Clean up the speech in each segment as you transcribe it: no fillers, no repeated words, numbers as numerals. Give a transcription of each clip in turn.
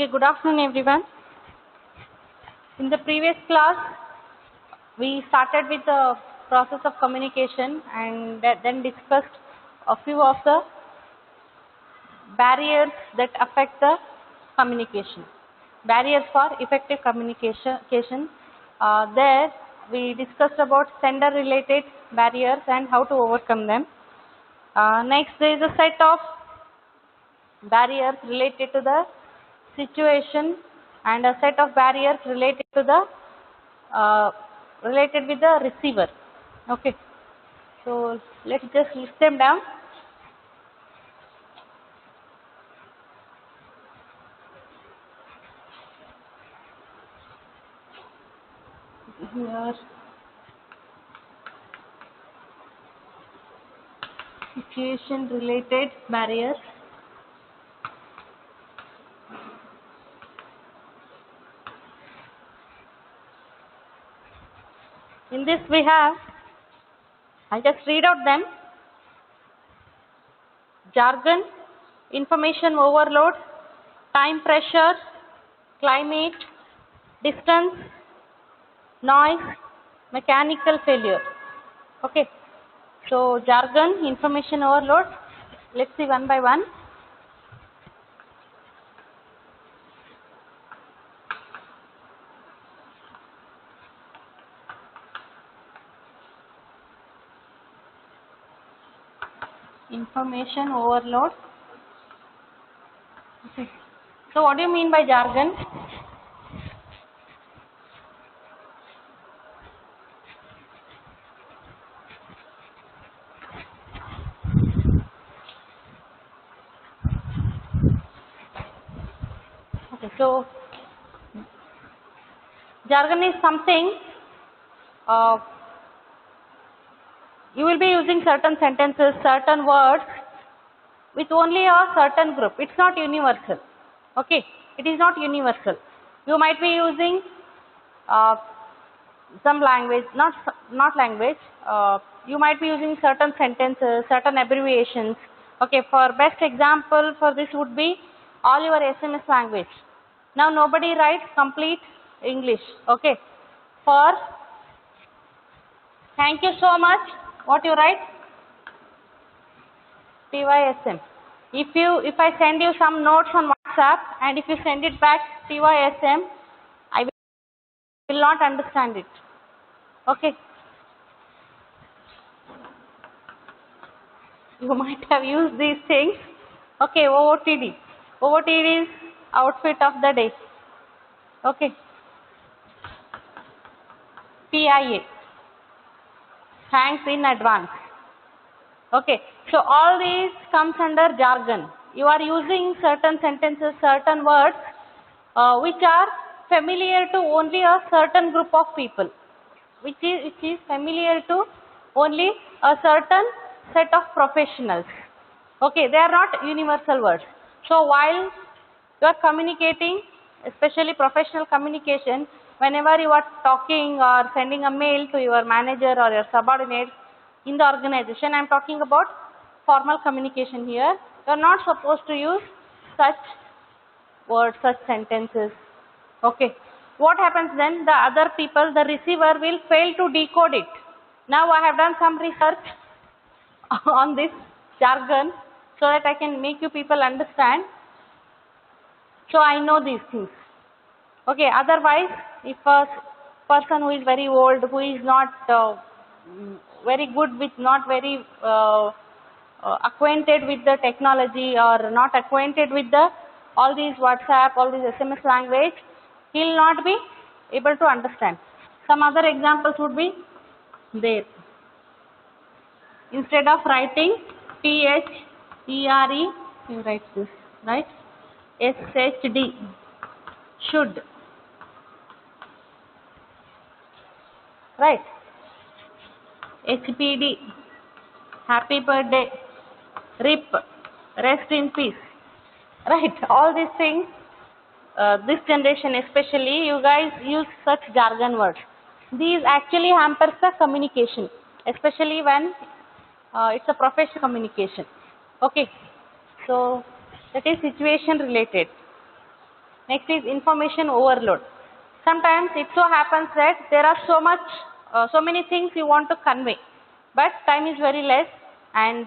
Okay, good afternoon everyone. In the previous class, we started with the process of communication and then discussed a few of the barriers that affect the communication. Barriers for effective communication. There we discussed about sender related barriers and how to overcome them. Next, there is a set of barriers related to the situation and a set of barriers related to the related with the receiver. Okay, so let's just list them down. Here, situation related barriers. In this we have, I'll just read out them: jargon, information overload, time pressure, climate, distance, noise, mechanical failure. Okay, so jargon, information overload, let's see one by one. Information overload. Okay. So what do you mean by jargon? Okay, so jargon is something you will be using certain sentences, certain words with only a certain group. It's not universal. Okay, it is not universal. You might be using some language, not language. You might be using certain sentences, certain abbreviations. Okay, for best example for this would be all your SMS language. Now nobody writes complete English. Okay, for thank you so much, what you write? TYSM. If I send you some notes on WhatsApp and if you send it back TYSM, I will not understand it. Okay. You might have used these things. Okay, OOTD. OOTD is outfit of the day. Okay. PIA. Thanks in advance. Okay. So all these comes under jargon. You are using certain sentences, certain words which are familiar to only a certain group of people. Which is familiar to only a certain set of professionals. Okay, they are not universal words. So while you are communicating, especially professional communication, whenever you are talking or sending a mail to your manager or your subordinate in the organization, I am talking about formal communication here. You are not supposed to use such words, such sentences. Okay. What happens then? The other people, the receiver will fail to decode it. Now I have done some research on this jargon so that I can make you people understand. So I know these things. Okay, otherwise if a person who is very old, who is not very good with, not very acquainted with the technology or not acquainted with the all these WhatsApp, all these SMS language, he will not be able to understand. Some other examples would be there. Instead of writing THERE, you write this, right? SHD, should, right? HPD, happy birthday, RIP, rest in peace, right? All these things, this generation especially, you guys use such jargon words. These actually hampers the communication, especially when it's a professional communication. Okay, so that is situation related. Next is information overload. Sometimes it so happens that there are so many things you want to convey, but time is very less, and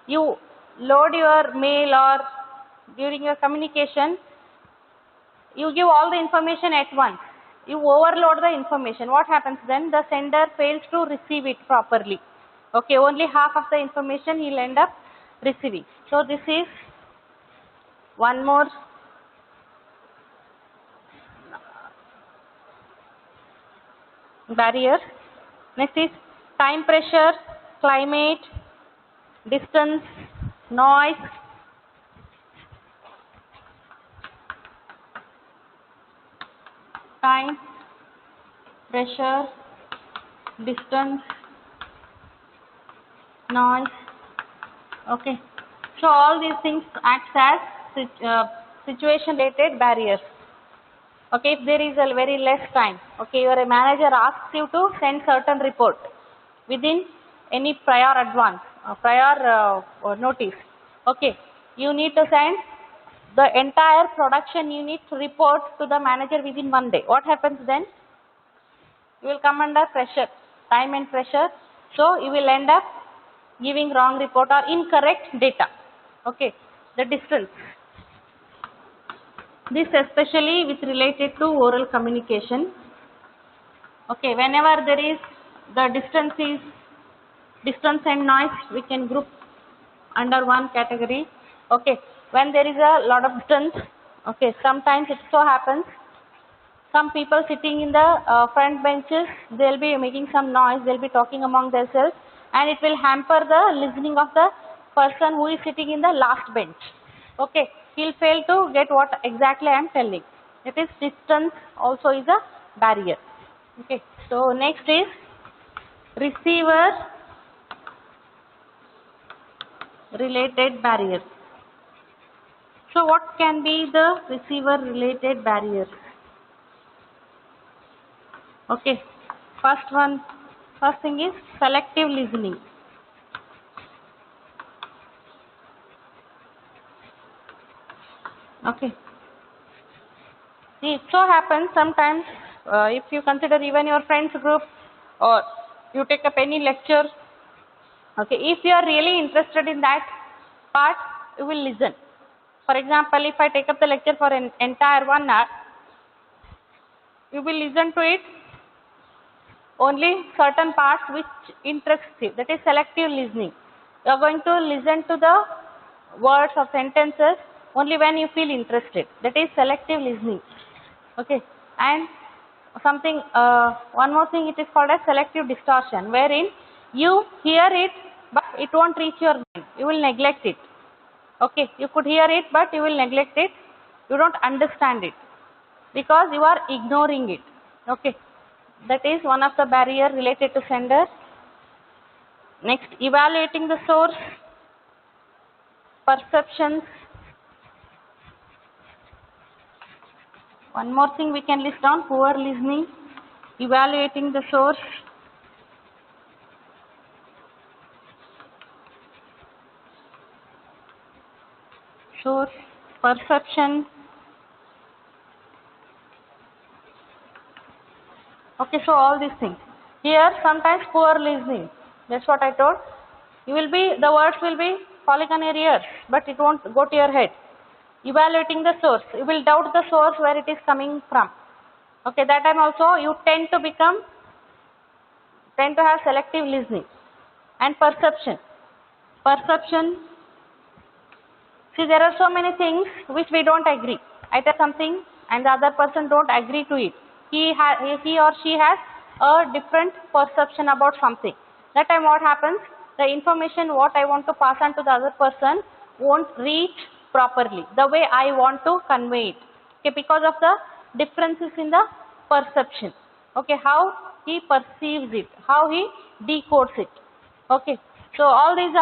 you load your mail or during your communication, you give all the information at once. You overload the information. What happens then? The sender fails to receive it properly. Okay, only half of the information he will end up receiving. So this is one more barrier. Next is time pressure, climate, distance, noise. Time, pressure, distance, noise. Okay, so all these things acts as situation related barriers. Okay, if there is a very less time, okay, your manager asks you to send certain report within any prior advance, notice. Okay, you need to send the entire production unit report to the manager within 1 day. What happens then? You will come under pressure, time and pressure. So you will end up giving wrong report or incorrect data. Okay, the distance. This especially with related to oral communication. Okay, whenever there is the distance and noise, we can group under one category. Okay, when there is a lot of distance, okay, sometimes it so happens some people sitting in the front benches, they will be making some noise, they will be talking among themselves, and it will hamper the listening of the person who is sitting in the last bench. Okay, he will fail to get what exactly I am telling. It is distance also is a barrier. Okay, so next is receiver related barrier. So what can be the receiver related barriers? Okay, first thing is selective listening. Okay, see, it so happens sometimes if you consider even your friends group or you take up any lecture, okay, if you are really interested in that part, you will listen. For example, if I take up the lecture for an entire 1 hour, you will listen to it only certain parts which interests you. That is selective listening. You are going to listen to the words or sentences only when you feel interested. That is selective listening. Okay, and something one more thing, it is called as selective distortion, wherein you hear it but it won't reach your mind. You will neglect it. Okay, you could hear it but you will neglect it. You don't understand it because you are ignoring it. Okay, that is one of the barrier related to sender. Next, evaluating the source, perceptions. One more thing we can list down: poor listening, evaluating the source, perception. Okay, so all these things. Here sometimes poor listening. That's what I told. The words will be falling on your ears, but it won't go to your head. Evaluating the source. You will doubt the source where it is coming from. Okay, that time also you tend to have selective listening. And perception. See, there are so many things which we don't agree. I tell something and the other person don't agree to it. He or she has a different perception about something. That time what happens? The information what I want to pass on to the other person won't reach properly the way I want to convey it. Okay, because of the differences in the perception. Okay, how he perceives it, how he decodes it. Okay, so all these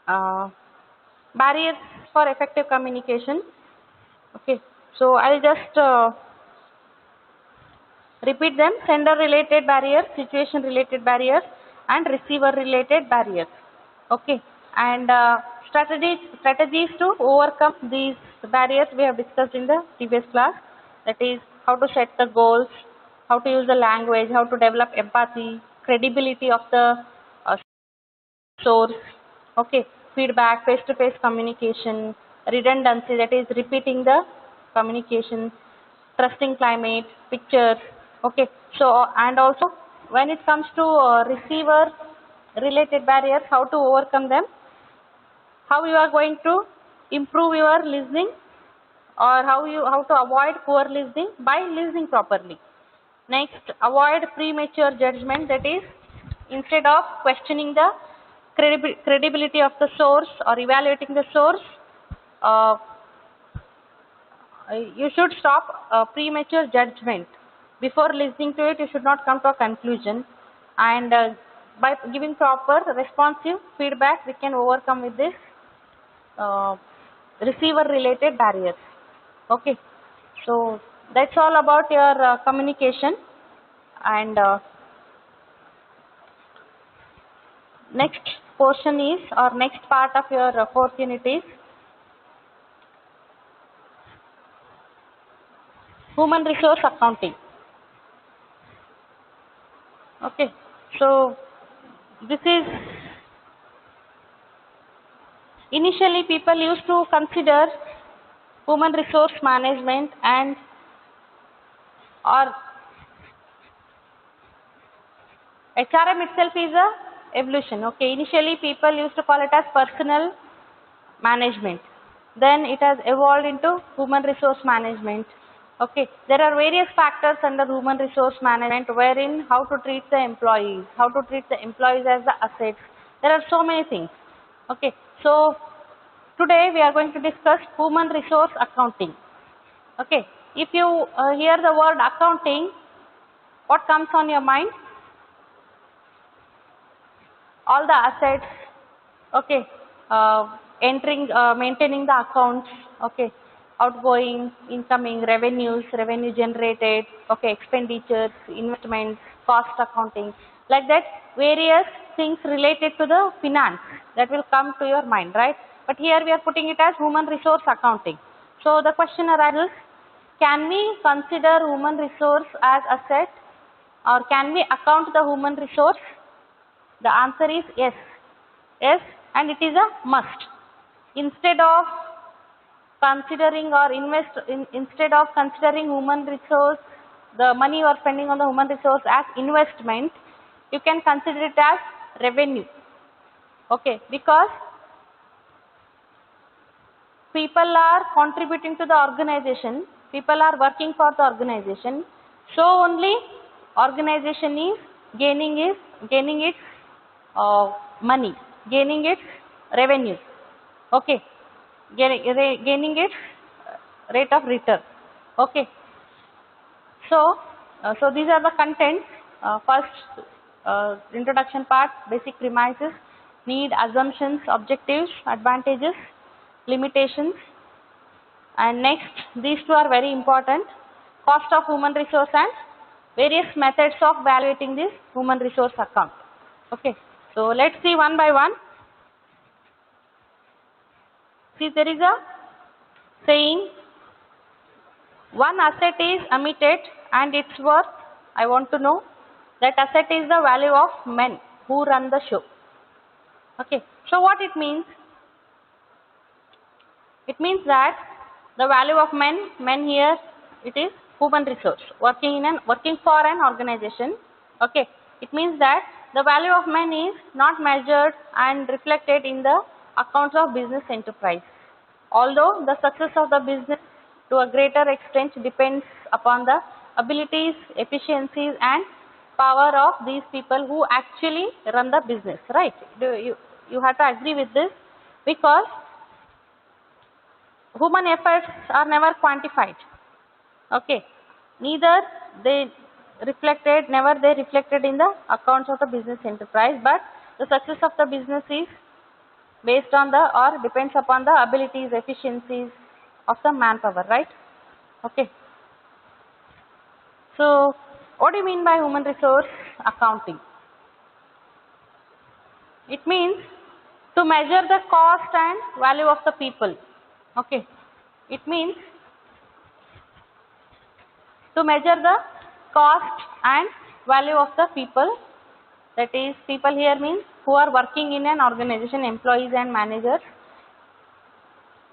are barriers for effective communication. Okay, so I'll just repeat them: sender related barriers, situation related barriers, and receiver related barriers. Okay, and strategies to overcome these barriers we have discussed in the previous class. That is how to set the goals, how to use the language, how to develop empathy, credibility of the source, okay, feedback, face-to-face communication, redundancy, that is repeating the communication, trusting climate, pictures, okay. So, and also when it comes to receiver related barriers, how to overcome them, how you are going to improve your listening, or how to avoid poor listening by listening properly. Next, avoid premature judgment, that is instead of questioning the credibility of the source or evaluating the source, uh, you should stop premature judgment. Before listening to it, you should not come to a conclusion, and by giving proper responsive feedback, we can overcome with this uh, receiver related barriers. Okay, so that's all about your communication, and next portion is, or next part of your fourth unit is human resource accounting. Okay, so this is, initially people used to consider human resource management and or HRM itself is a evolution. Okay, initially people used to call it as personal management, then it has evolved into human resource management. Okay, there are various factors under human resource management, wherein how to treat the employees, how to treat the employees as the assets. There are so many things. Okay, so today we are going to discuss human resource accounting. Okay, if you hear the word accounting, what comes on your mind? All the assets, okay, maintaining the accounts, okay, outgoing, incoming, revenues, revenue generated, okay, expenditures, investments, cost accounting, like that, various things related to the finance that will come to your mind, right? But here we are putting it as human resource accounting. So the question arises, can we consider human resource as asset, or can we account the human resource? The answer is yes. Yes, and it is a must. Instead of considering or instead of considering human resource, the money you are spending on the human resource as investment, you can consider it as revenue. Okay, because people are contributing to the organization, people are working for the organization, so only organization is gaining its money, gaining its revenue, okay, gaining its rate of return. Okay, so so these are the contents. First, introduction part, basic premises, need, assumptions, objectives, advantages, limitations, and next these two are very important, cost of human resource and various methods of evaluating this human resource account. Okay, so let's see one by one. See, there is a saying, one asset is omitted and its worth I want to know. That asset is the value of men who run the show. Okay, so what it means? It means that the value of men here, it is human resource working for an organization. Okay, it means that the value of men is not measured and reflected in the accounts of business enterprise. Although the success of the business to a greater extent depends upon the abilities, efficiencies and power of these people who actually run the business, right? You have to agree with this, because human efforts are never quantified. Okay, neither never they reflected in the accounts of the business enterprise, but the success of the business is based on the, or depends upon the abilities, efficiencies of the manpower, right? Okay, so what do you mean by human resource accounting? It means To measure the cost and value of the people. Okay, it means to measure the cost and value of the people, that is people here means who are working in an organization, employees and managers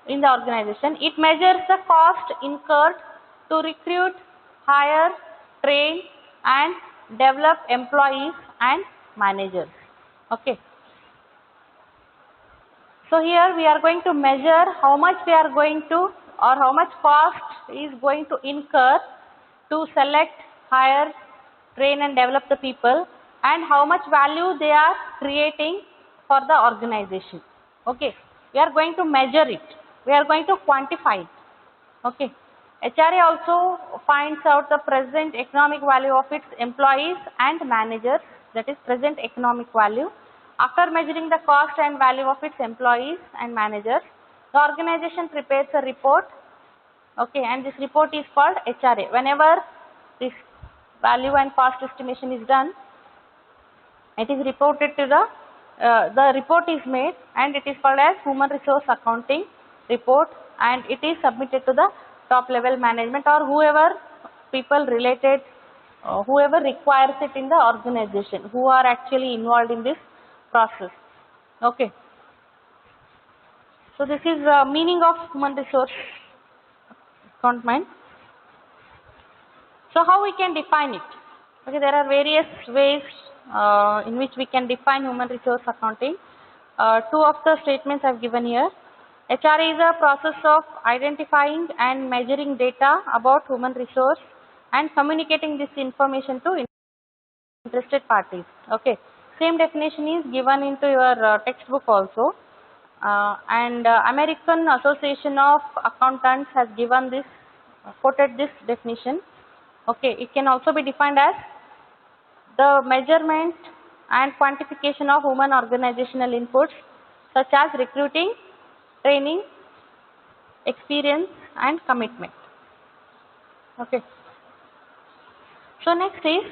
in the organization. It measures the cost incurred to recruit, hire, train and develop employees and managers. Okay. So here we are going to measure how much we are going to, or how much cost is going to incur to select, hire, train and develop the people, and how much value they are creating for the organization. Okay, we are going to measure it, we are going to quantify it. Okay, HRA also finds out the present economic value of its employees and managers, that is present economic value. After measuring the cost and value of its employees and managers, the organization prepares a report. Okay, and this report is called HRA. Whenever this value and cost estimation is done, it is reported to the report is made and it is called as human resource accounting report, and it is submitted to the top level management or whoever people related, whoever requires it in the organization, who are actually involved in this process. Okay. So this is the meaning of human resource accounting. So how we can define it? Okay, there are various ways in which we can define human resource accounting. Two of the statements I have given here. HRA is a process of identifying and measuring data about human resource and communicating this information to interested parties. Okay, same definition is given into your textbook also, and American Association of Accountants has given this, quoted this definition. Okay, it can also be defined as the measurement and quantification of human organizational inputs such as recruiting, training, experience and commitment. Okay. So next is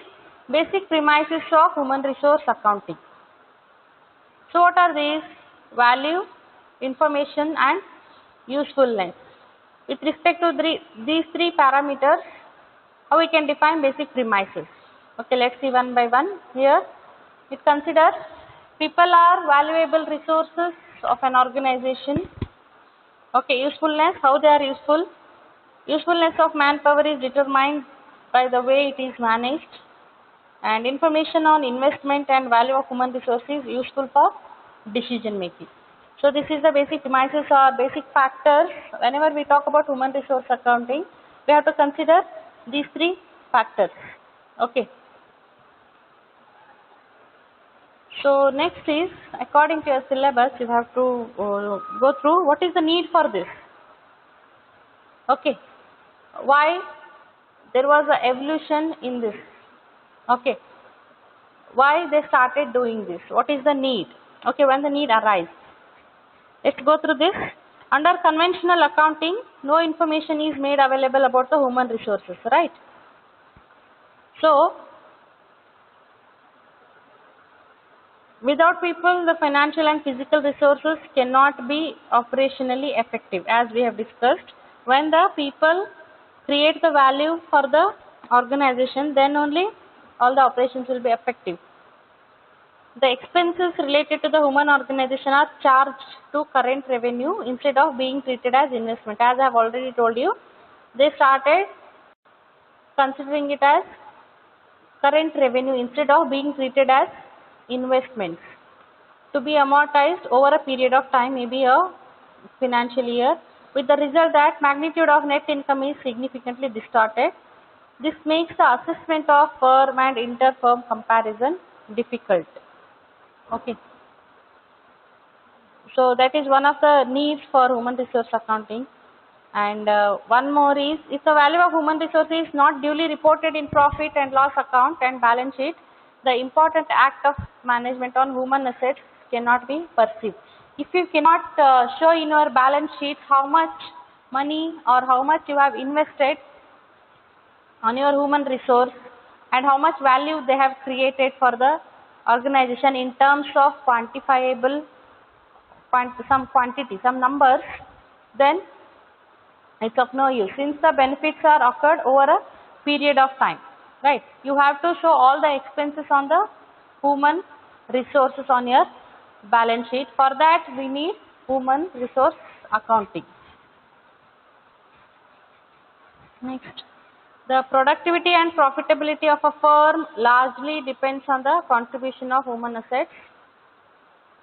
basic premises of human resource accounting. So what are these? Value, information and usefulness. With respect to these three parameters, how we can define basic premises? Okay, let's see one by one. Here it considers people are valuable resources of an organization. Okay, usefulness, how they are useful. Usefulness of manpower is determined by the way it is managed, and information on investment and value of human resources useful for decision making. So this is the basic premises or basic factors. Whenever we talk about human resource accounting, we have to consider these three factors. Okay. So next is, according to your syllabus, you have to go through what is the need for this. Okay, why there was an evolution in this. Okay, why they started doing this, what is the need. Okay, when the need arises, let's go through this. Under conventional accounting, no information is made available about the human resources, right? So without people, the financial and physical resources cannot be operationally effective, as we have discussed. When the people create the value for the organization, then only all the operations will be effective. The expenses related to the human organization are charged to current revenue instead of being treated as investment. As I have already told you, they started considering it as current revenue instead of being treated as investments to be amortized over a period of time, maybe a financial year, with the result that magnitude of net income is significantly distorted. This makes the assessment of firm and inter-firm comparison difficult. Okay. So that is one of the needs for human resource accounting. And one more is, if the value of human resource is not duly reported in profit and loss account and balance sheet, the important act of management on human assets cannot be perceived. If you cannot show in your balance sheet how much money or how much you have invested on your human resource and how much value they have created for the organization in terms of quantifiable some quantity, some numbers, then it's of no use, since the benefits are occurred over a period of time, right? You have to show all the expenses on the human resources on your balance sheet. For that we need human resource accounting. Next, the productivity and profitability of a firm largely depends on the contribution of human assets.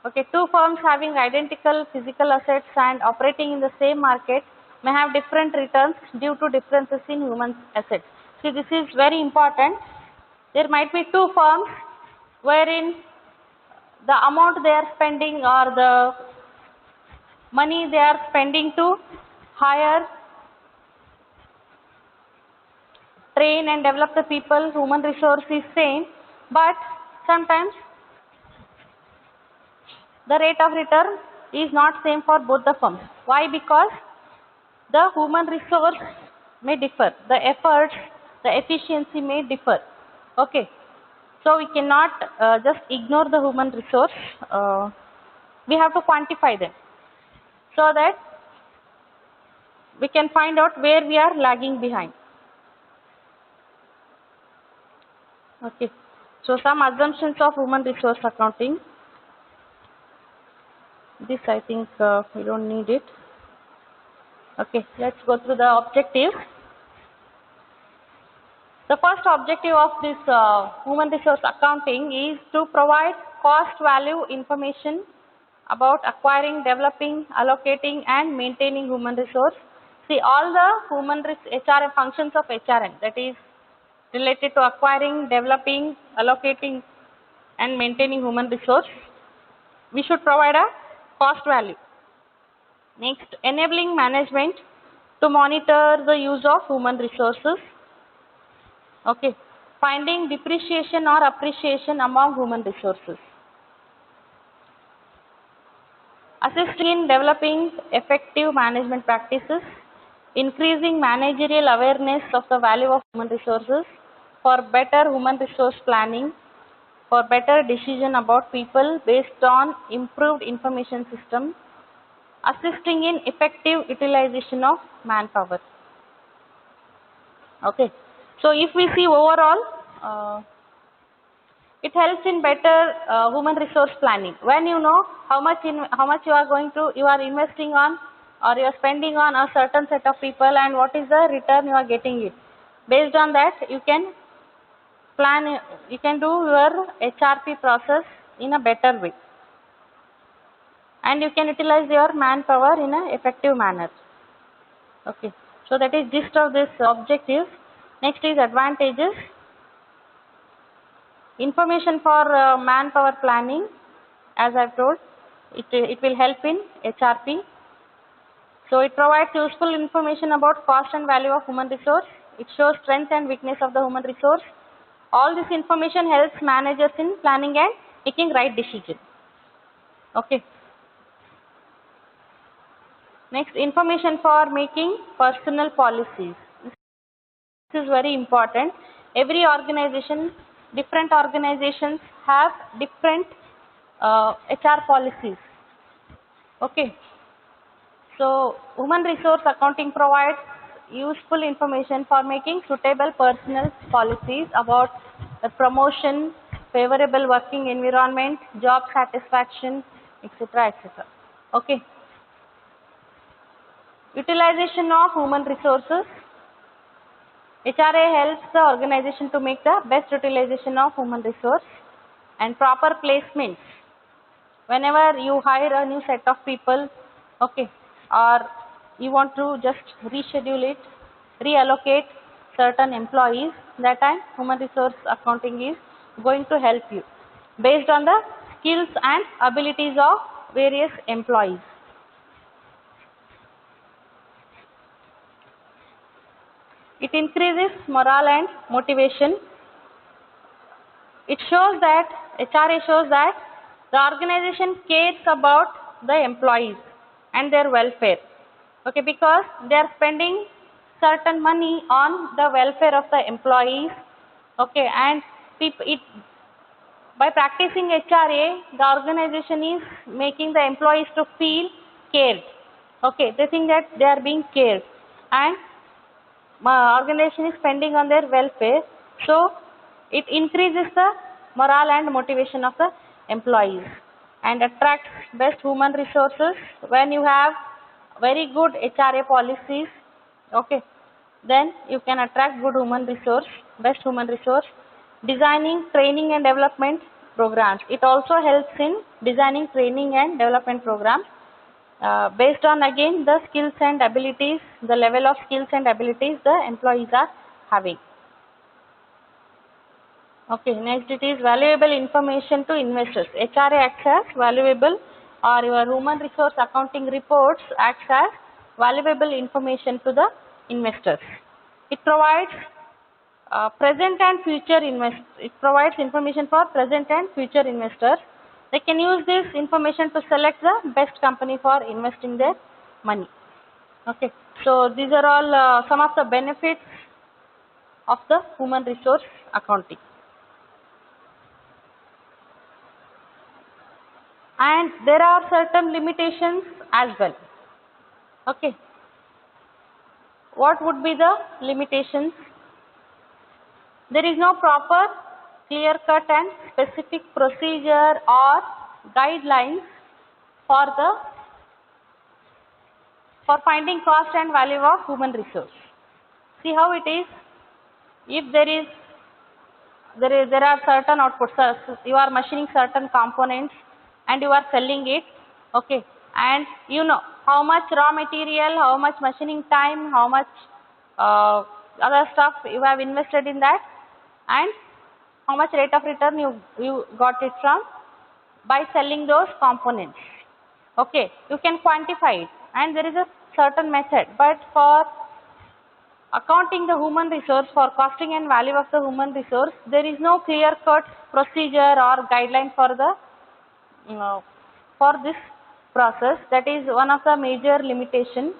Okay, two firms having identical physical assets and operating in the same market may have different returns due to differences in human assets. See, this is very important. There might be two firms wherein the amount they are spending or the money they are spending to hire, train and develop the people, human resource is same, but sometimes the rate of return is not same for both the firms. Why? Because the human resource may differ, the efforts, the efficiency may differ. Okay, so we cannot just ignore the human resource. We have to quantify them so that we can find out where we are lagging behind. Okay, so some assumptions of human resource accounting. This I think we don't need it. Okay, let's go through the objectives. The first objective of this human resource accounting is to provide cost value information about acquiring, developing, allocating and maintaining human resource. See, all the human HRM functions of HRM, that is related to acquiring, developing, allocating and maintaining human resource, we should provide a cost value. Next, enabling management to monitor the use of human resources. Okay, finding depreciation or appreciation among human resources. Assisting in developing effective management practices, increasing managerial awareness of the value of human resources for better human resource planning, for better decision about people based on improved information system, assisting in effective utilization of manpower. Okay, so if we see overall, it helps in better human resource planning. When you know how much you are investing on or you are spending on a certain set of people and what is the return you are getting it. Based on that, you can plan, you can do your HRP process in a better way. And you can utilize your manpower in an effective manner. Okay, so that is gist of this objective. Next is advantages. Information for manpower planning, as I have told, it will help in HRP. So it provides useful information about cost and value of human resource. It shows strength and weakness of the human resource. All this information helps managers in planning and making right decision. Okay. Next, information for making personal policies. This is very important. Every organization, different organizations have different HR policies. Okay. So, human resource accounting provides useful information for making suitable personal policies about the promotion, favorable working environment, job satisfaction, etc. etc. Okay. Utilization of human resources. HRA helps the organization to make the best utilization of human resource and proper placements. Whenever you hire a new set of people, okay, or you want to just reschedule it, reallocate certain employees, that time human resource accounting is going to help you based on the skills and abilities of various employees. It increases morale and motivation. It shows that, HRA shows that the organization cares about the employees and their welfare. Okay, because they are spending certain money on the welfare of the employees. Okay, and by practicing HRA, the organization is making the employees to feel cared. Okay, they think that they are being cared, and organization is spending on their welfare. So it increases the morale and motivation of the employees and attracts best human resources. When you have very good HRA policies, okay, then you can attract good human resource, best human resource. Designing training and development programs. It also helps in designing training and development programs based on again the skills and abilities, the level of skills and abilities the employees are having. Okay, next it is valuable information to investors. HRA acts as valuable, or your human resource accounting reports acts as valuable information to the investors. It provides present and future It provides information for present and future investors. They can use this information to select the best company for investing their money. Okay, so these are all some of the benefits of the human resource accounting. And there are certain limitations as well. Okay, what would be the limitations? There is no proper, clear-cut and specific procedure or guidelines for finding cost and value of human resource. See how it is. If there are certain outputs, you are machining certain components and you are selling it, okay, and you know how much raw material, how much machining time, how much other stuff you have invested in that, and how much rate of return you got it from by selling those components. Okay, you can quantify it, and there is a certain method. But for accounting the human resource, for costing and value of the human resource, there is no clear-cut procedure or guideline for this process. That is one of the major limitations.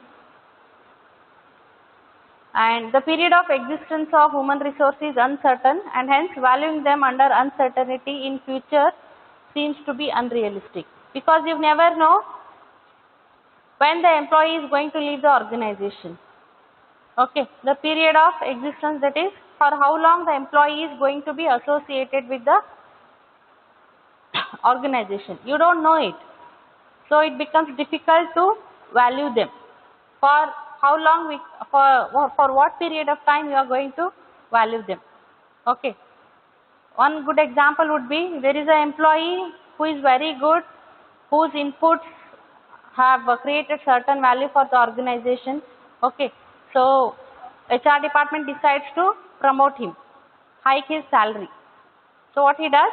And the period of existence of human resource is uncertain, and hence valuing them under uncertainty in future seems to be unrealistic, because you never know when the employee is going to leave the organization. Okay, the period of existence, that is for how long the employee is going to be associated with the organization. You don't know it, so it becomes difficult to value them. For how long, for what period of time you are going to value them. Okay, one good example would be, there is an employee who is very good, whose inputs have created certain value for the organization. Okay, so HR department decides to promote him, hike his salary. So what he does,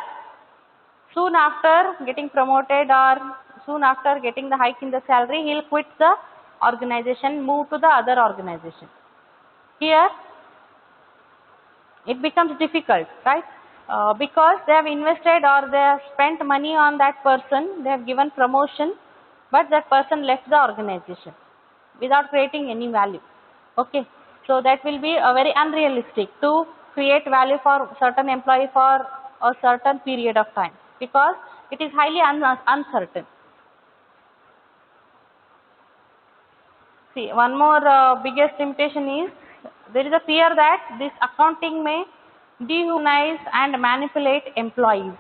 soon after getting promoted or soon after getting the hike in the salary, he will quit the organization, move to the other organization. Here it becomes difficult, right? Because they have invested or they have spent money on that person, they have given promotion, but that person left the organization without creating any value. Okay, so that will be a very unrealistic to create value for certain employee for a certain period of time, because it is highly uncertain. See, one more biggest limitation is, there is a fear that this accounting may dehumanize and manipulate employees.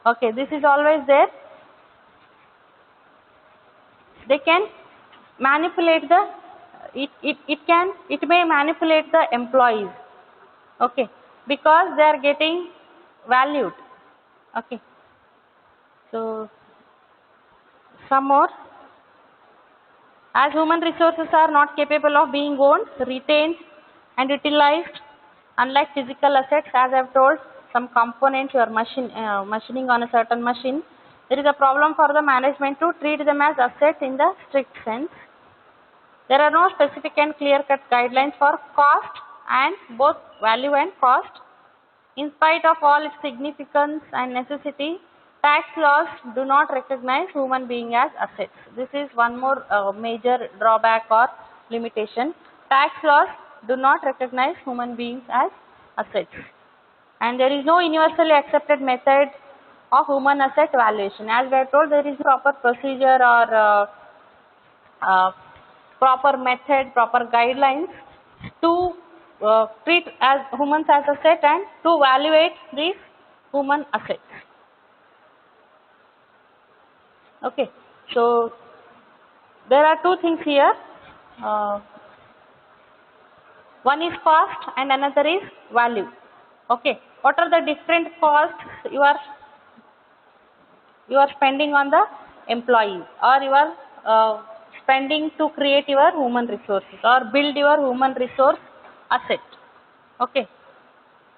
Okay, this is always there. They can manipulate it may manipulate the employees. Okay, because they are getting valued. Okay, so some more. As human resources are not capable of being owned, retained and utilized, unlike physical assets, as I have told, some components you are machining on a certain machine, there is a problem for the management to treat them as assets in the strict sense. There are no specific and clear-cut guidelines for cost and both value and cost. In spite of all its significance and necessity, tax laws do not recognize human beings as assets. This is one more major drawback or limitation. Tax laws do not recognize human beings as assets. And there is no universally accepted method of human asset valuation. As we have told, there is proper procedure or proper method, proper guidelines to treat as humans as asset and to evaluate these human assets. Okay, so there are two things here. One is cost and another is value. Okay, what are the different costs you are spending on the employees, or you are spending to create your human resources or build your human resource asset? Okay,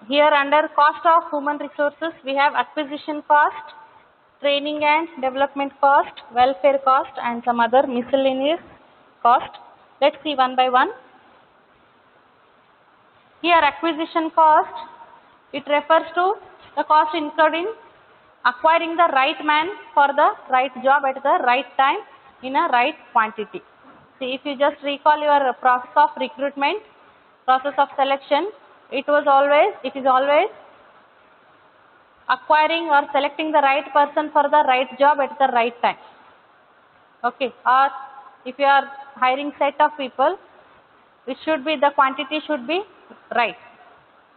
here under cost of human resources we have acquisition cost, training and development cost, welfare cost, and some other miscellaneous cost. Let's see one by one. Here acquisition cost, it refers to the cost incurred in acquiring the right man for the right job at the right time in a right quantity. See, if you just recall your process of recruitment, process of selection, it is always acquiring or selecting the right person for the right job at the right time. Okay, or if you are hiring set of people, it should be, the quantity should be right.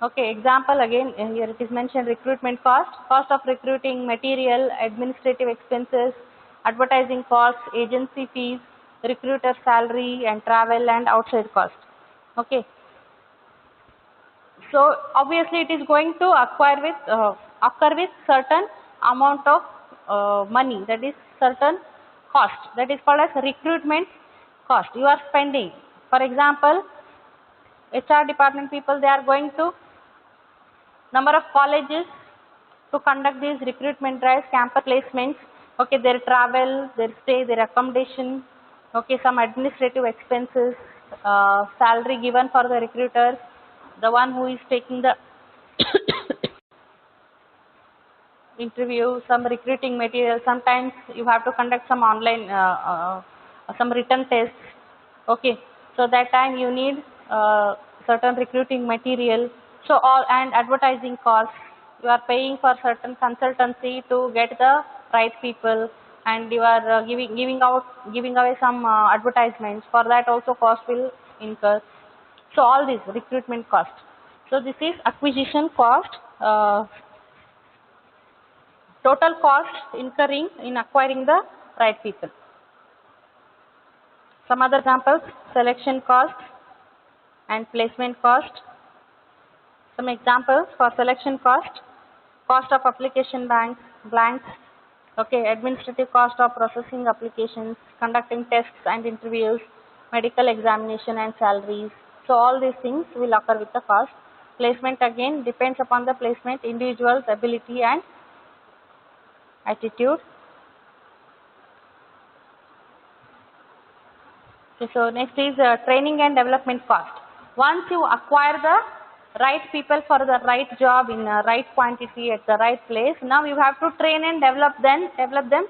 Okay, example again, here it is mentioned recruitment cost, cost of recruiting material, administrative expenses, advertising costs, agency fees, recruiter salary and travel and outside cost. Okay, so obviously it is going to occur with certain amount of money, that is certain cost, that is called as recruitment cost you are spending. For example, HR department people, they are going to number of colleges to conduct these recruitment drives, campus placements. Okay, their travel, their stay, their accommodation. Okay, some administrative expenses, salary given for the recruiters, the one who is taking the interview, some recruiting material. Sometimes you have to conduct some online, some written tests. Okay, so that time you need certain recruiting material. So all, and advertising costs, you are paying for certain consultancy to get the right people, and you are giving away some advertisements. For that also cost will incur. So all these recruitment cost. So this is acquisition cost, total cost incurring in acquiring the right people. Some other examples: selection cost and placement cost. Some examples for selection cost: cost of application blanks, okay, administrative cost of processing applications, conducting tests and interviews, medical examination and salaries. So all these things will occur with the cost. Placement again depends upon the placement, individual's ability and attitude. Okay, so next is training and development cost. Once you acquire the right people for the right job in the right quantity at the right place, now you have to train and develop them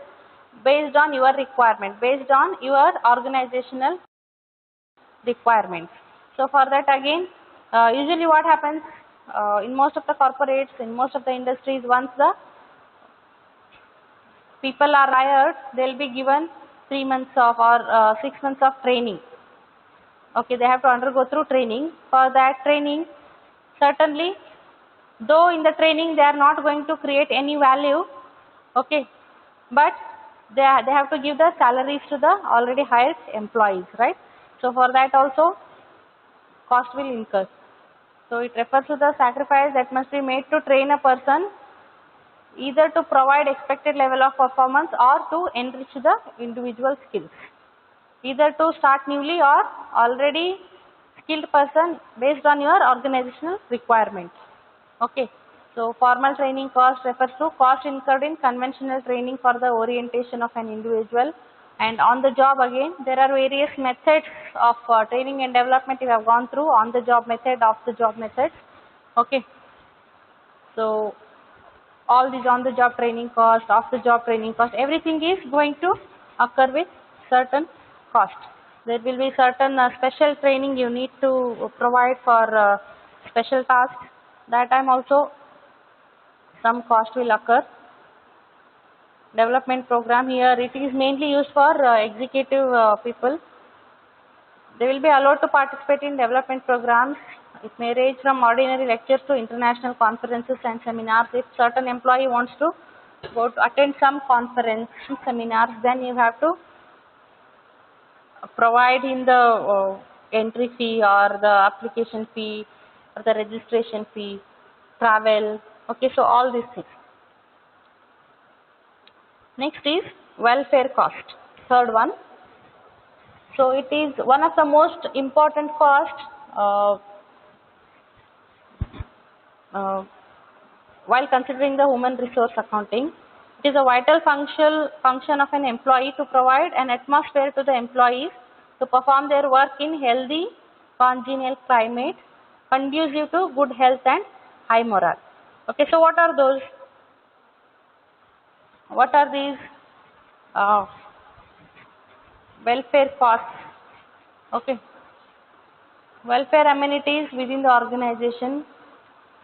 based on your requirement, based on your organizational requirements. So for that again, usually what happens in most of the corporates, in most of the industries, once the people are hired, they will be given 3 months of or 6 months of training. Okay, they have to undergo through training. For that training, certainly, though in the training they are not going to create any value, okay, but they have to give the salaries to the already hired employees, right? So for that also cost will incur. So it refers to the sacrifice that must be made to train a person, either to provide expected level of performance or to enrich the individual skills, either to start newly or already skilled person based on your organizational requirements. Okay, so formal training cost refers to cost incurred in conventional training for the orientation of an individual. And on the job again, there are various methods of training and development you have gone through: on the job method, off the job methods. Okay, so all these on the job training cost, off the job training cost, everything is going to occur with certain cost. There will be certain special training you need to provide for special tasks. That time also some cost will occur. development program. Here it is mainly used for executive people. They will be allowed to participate in development programs. It may range from ordinary lectures to international conferences and seminars. If certain employee wants to go to attend some conference, seminars, then you have to provide in the entry fee or the application fee or the registration fee, travel. Okay, so all these things. Next is welfare cost, third one. So it is one of the most important costs uh, while considering the human resource accounting. It is a vital function of an employee to provide an atmosphere to the employees to perform their work in healthy, congenial climate, conducive to good health and high morale. Okay, so what are those? What are these uh, welfare costs? Okay, welfare amenities within the organization.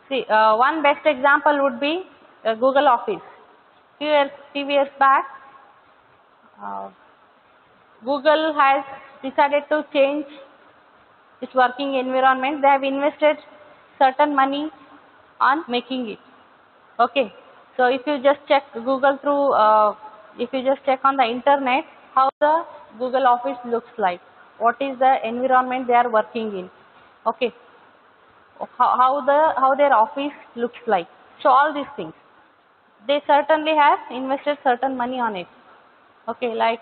See, one best example would be Google Office. Few years back, uh, Google has decided to change its working environment. They have invested certain money on making it. Okay, so if you just check Google through, if you just check on the internet, how the Google Office looks like, what is the environment they are working in. Okay, how their office looks like. So all these things, they certainly have invested certain money on it. Okay, like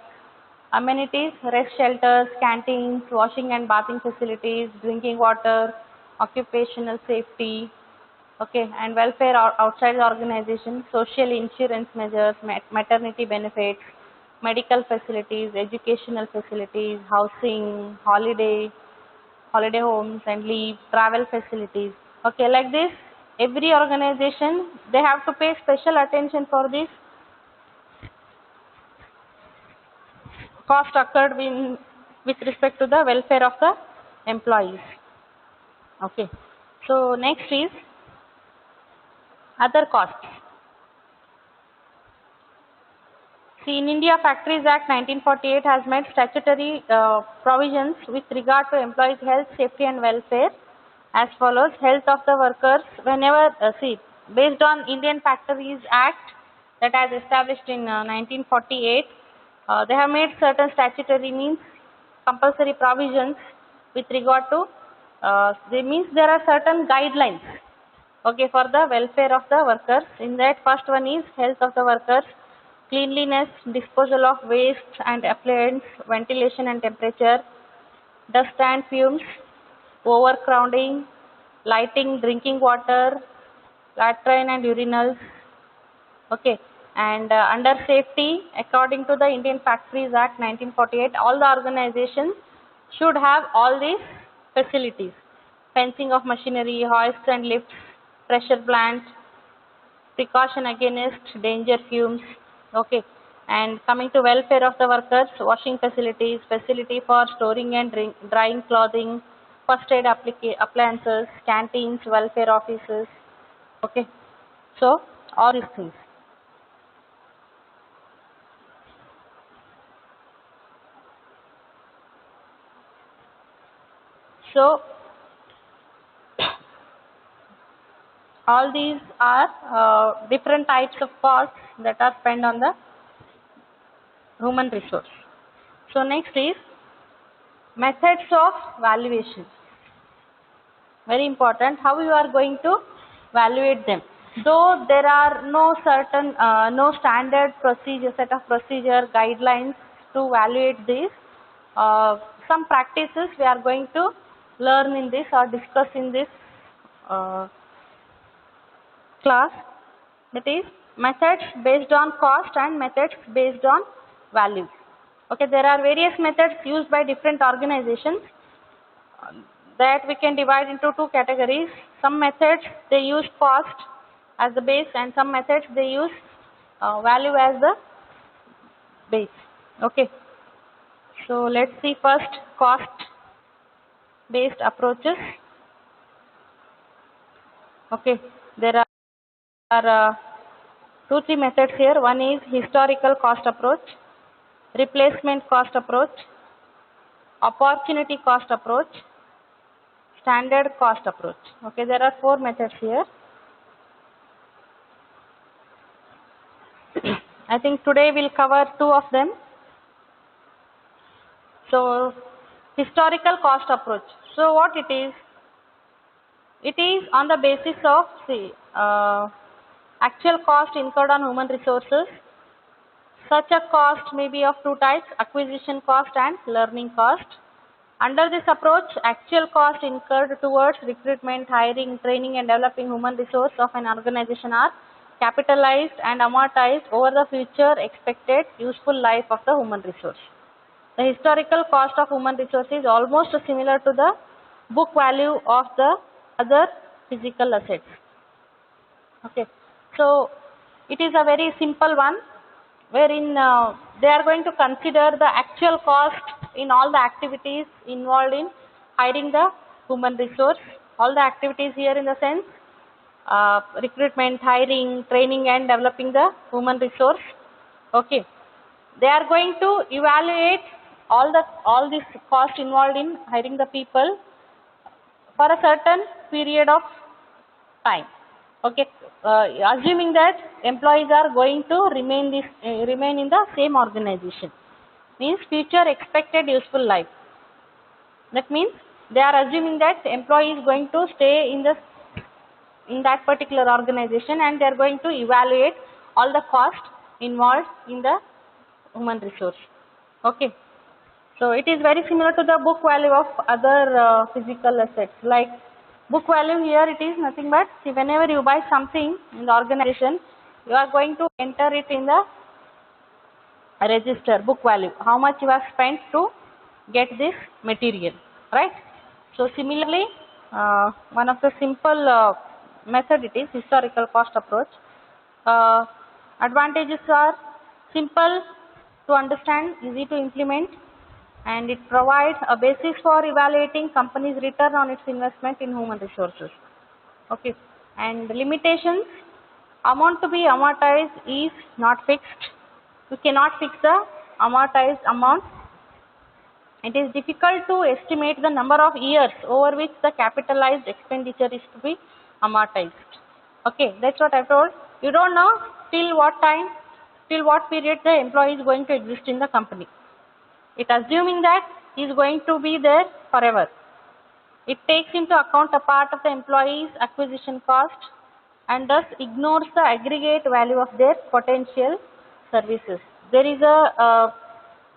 amenities, rest shelters, canteens, washing and bathing facilities, drinking water, occupational safety, okay, and welfare outside the organization, social insurance measures, maternity benefits, medical facilities, educational facilities, housing, holiday homes and leave, travel facilities. Okay, like this, every organization, they have to pay special attention for this cost occurred with respect to the welfare of the employees. Okay, so next is other costs. See, in India, Factories Act 1948 has made statutory provisions with regard to employees' health, safety and welfare as follows. Health of the workers, whenever, see, based on Indian Factories Act that has established in 1948, they have made certain statutory means compulsory provisions with regard to, they means there are certain guidelines, okay, for the welfare of the workers. In that, first one is health of the workers, cleanliness, disposal of waste and effluents, ventilation and temperature, dust and fumes, overcrowding, lighting, drinking water, latrine and urinals. Okay, and under safety, according to the Indian Factories Act 1948, all the organizations should have all these facilities: fencing of machinery, hoists and lifts, pressure plants, precaution against danger fumes. Okay, and coming to welfare of the workers, washing facilities, facility for storing and drying clothing, first aid appliances, canteens, welfare offices. Okay, so all these things. So all these are different types of costs that are spent on the human resource. So next is methods of valuation. Very important, how you are going to evaluate them. Though there are no certain, no standard procedure, set of procedure guidelines to evaluate this, some practices we are going to learn in this or discuss in this class, that is methods based on cost and methods based on value. Okay, there are various methods used by different organizations that we can divide into two categories. Some methods they use cost as the base and some methods they use value as the base. Okay, so let's see first cost based approaches. Okay, there are three methods here. One is historical cost approach, replacement cost approach, opportunity cost approach, standard cost approach. Okay, there are four methods here. I think today we'll cover two of them. So, historical cost approach. So, what it is? It is on the basis of actual cost incurred on human resources. Such a cost may be of two types: acquisition cost and learning cost. Under this approach, actual cost incurred towards recruitment, hiring, training and developing human resource of an organization are capitalized and amortized over the future expected useful life of the human resource. The historical cost of human resource is almost similar to the book value of the other physical assets. Okay, so it is a very simple one, wherein they are going to consider the actual cost in all the activities involved in hiring the human resource. All the activities here in the sense recruitment, hiring, training and developing the human resource. Okay, they are going to evaluate all this cost involved in hiring the people for a certain period of time. Okay, assuming that employees are going to remain in the same organization, means future expected useful life. That means they are assuming that employee is going to stay in that particular organization, and they are going to evaluate all the cost involved in the human resource. Okay, so it is very similar to the book value of other physical assets. Like book value here, it is nothing but, see, whenever you buy something in the organization, you are going to enter it in the register, book value, how much you have spent to get this material, right? So similarly, one of the simple method, it is historical cost approach. Advantages are simple to understand, easy to implement, and it provides a basis for evaluating company's return on its investment in human resources. Okay, and the limitations: amount to be amortized is not fixed. You cannot fix the amortized amount. It is difficult to estimate the number of years over which the capitalized expenditure is to be amortized. Okay, that's what I told. You don't know till what time, till what period the employee is going to exist in the company. It assuming that he is going to be there forever. It takes into account a part of the employee's acquisition cost and thus ignores the aggregate value of their potential services. There is a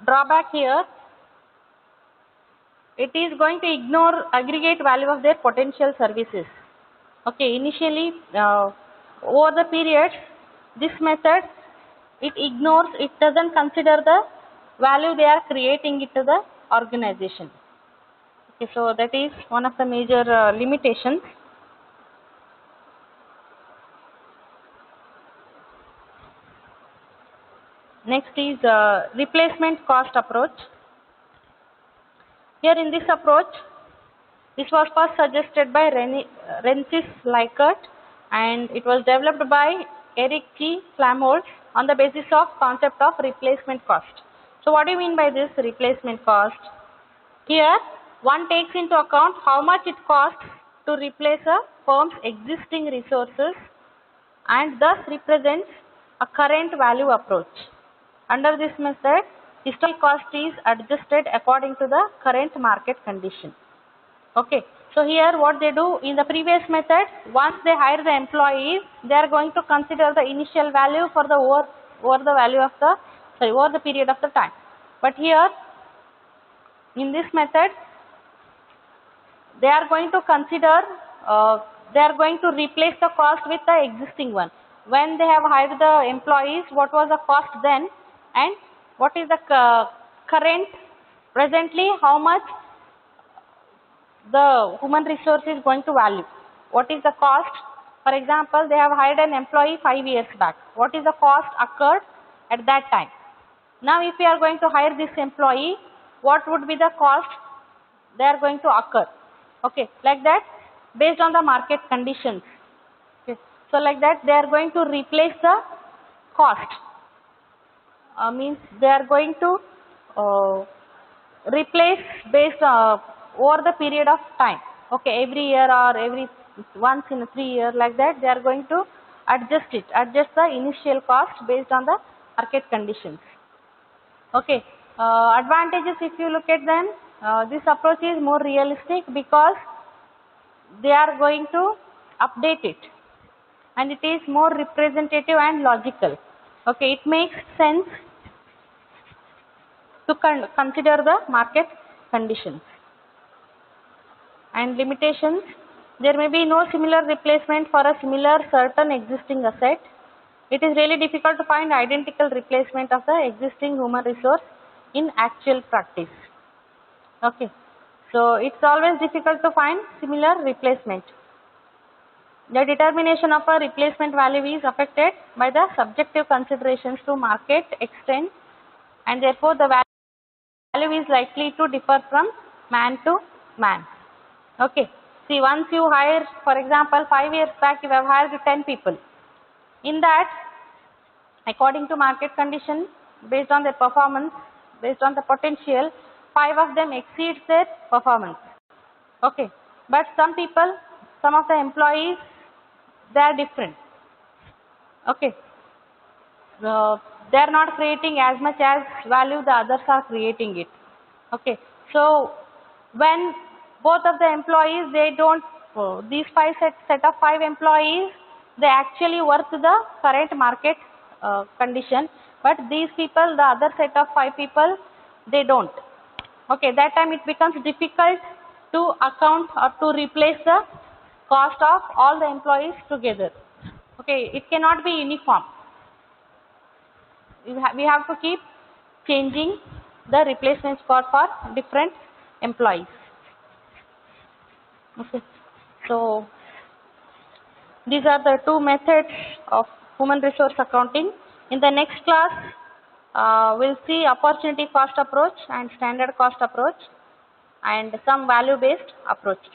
drawback here. It is going to ignore aggregate value of their potential services. Okay, initially over the period, this method, it ignores, it doesn't consider the value they are creating it to the organization. Okay, so that is one of the major limitations. Next is replacement cost approach. Here in this approach, this was first suggested by Rensis Likert, and it was developed by Eric G. Flamholtz on the basis of concept of replacement cost. So what do you mean by this replacement cost? Here one takes into account how much it costs to replace a firm's existing resources and thus represents a current value approach. Under this method, historical cost is adjusted according to the current market condition. Okay, so here what they do in the previous method, once they hire the employees, they are going to consider the initial value for the over the period of the time. But here in this method, they are going to consider, they are going to replace the cost with the existing one. When they have hired the employees, what was the cost then, and what is the current, presently how much the human resource is going to value. What is the cost? For example, they have hired an employee 5 years back. What is the cost occurred at that time? Now if we are going to hire this employee, what would be the cost they are going to occur? Okay, like that, based on the market conditions. Okay. So like that, they are going to replace the cost. Means they are going to replace based over the period of time. Okay, every year or every once in 3 years, like that they are going to adjust the initial cost based on the market conditions. Okay, advantages, if you look at them, this approach is more realistic because they are going to update it, and it is more representative and logical. Okay, it makes sense to consider the market conditions. And limitations, there may be no similar replacement for a similar certain existing asset. It is really difficult to find identical replacement of the existing human resource in actual practice. Okay, so it's always difficult to find similar replacement. The determination of a replacement value is affected by the subjective considerations to market extent, and therefore the value is likely to differ from man to man. Okay, see, once you hire, for example, 5 years back you have hired 10 people. In that, according to market condition, based on their performance, based on the potential, 5 of them exceeds their performance. Okay, but some people, some of the employees, they are different. Okay, they are not creating as much as value the others are creating it. Okay, so when both of the employees, they don't, these set of 5 employees, they actually worth the current market condition, but these people, the other set of 5 people, they don't. Okay, that time it becomes difficult to account or to replace the cost of all the employees together. Okay, it cannot be uniform. We have to keep changing the replacement cost for different employees. Okay, so these are the 2 methods of human resource accounting. In the next class, we'll see opportunity cost approach and standard cost approach and some value based approaches.